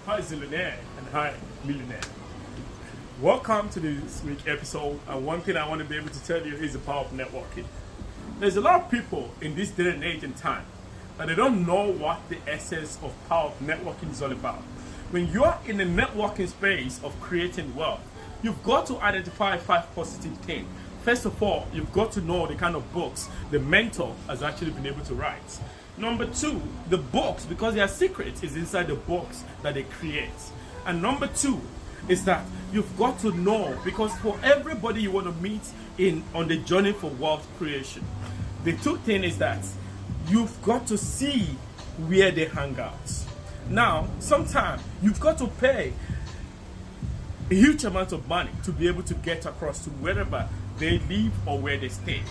Hi Zillionaire and hi Millionaire. Welcome to this week's episode, and one thing I want to be able to tell you is the power of networking. There's a lot of people in this day and age and time that they don't know what the essence of power of networking is all about. When you are in the networking space of creating wealth, you've got to identify 5 positive things. First of all, you've got to know the kind of books the mentor has actually been able to write. Number 2, the books, because their secret is inside the books that they create. And number 2 is that you've got to know, because for everybody you want to meet on the journey for wealth creation, the 2 thing is that you've got to see where they hang out. Now, sometimes you've got to pay a huge amount of money to be able to get across to wherever they live or where they stay,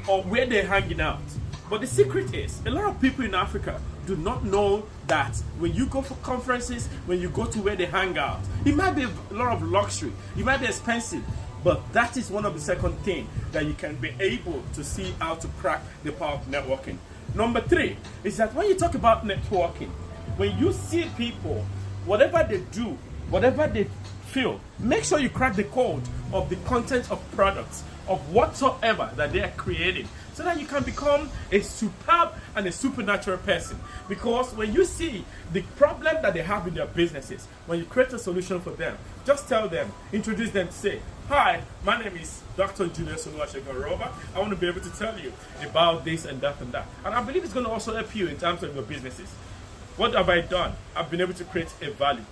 or where they're hanging out. But the secret is, a lot of people in Africa do not know that when you go for conferences, when you go to where they hang out, it might be a lot of luxury, it might be expensive, but that is one of the second things that you can be able to see how to crack the power of networking. Number 3 is that when you talk about networking, when you see people, whatever they do, whatever they feel, make sure you crack the code of the content of products, of whatsoever that they are creating, so that you can become a superb and a supernatural person. Because when you see the problem that they have in their businesses, when you create a solution for them, just tell them, introduce them, say, hi, my name is Dr. Julius Oluwasegun. I want to be able to tell you about this and that and that. And I believe it's going to also help you in terms of your businesses. What have I done? I've been able to create a value.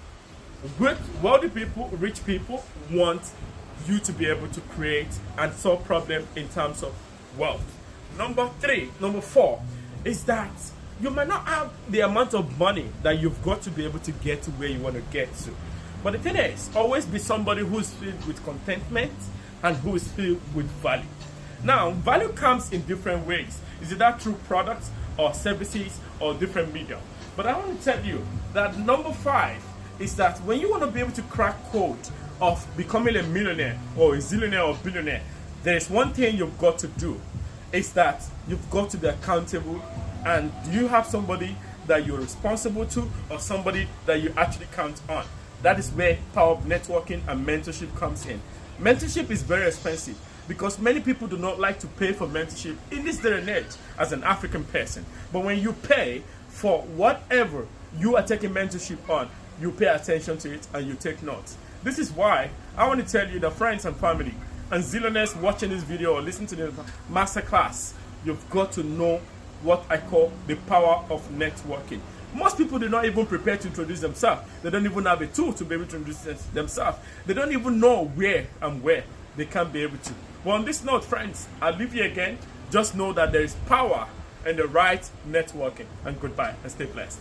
Wealthy people, rich people want you to be able to create and solve problems in terms of wealth. Number 4 is that you might not have the amount of money that you've got to be able to get to where you want to get to. But the thing is, always be somebody who's filled with contentment and who is filled with value. Now, value comes in different ways. Is it that through products or services or different media? But I want to tell you that number 5 is that when you want to be able to crack code of becoming a millionaire or a zillionaire or billionaire, there is one thing you've got to do. Is that you've got to be accountable, and do you have somebody that you're responsible to or somebody that you actually count on? That is where power of networking and mentorship comes in. Mentorship is very expensive because many people do not like to pay for mentorship in this day and age as an African person. But when you pay for whatever you are taking mentorship on, you pay attention to it and you take notes. This is why I want to tell you that friends and family and zillionaires watching this video or listening to the masterclass, you've got to know what I call the power of networking. Most people do not even prepare to introduce themselves. They don't even have a tool to be able to introduce themselves. They don't even know where they can be able to. Well, on this note, friends, I'll leave you again. Just know that there is power in the right networking. And goodbye and stay blessed.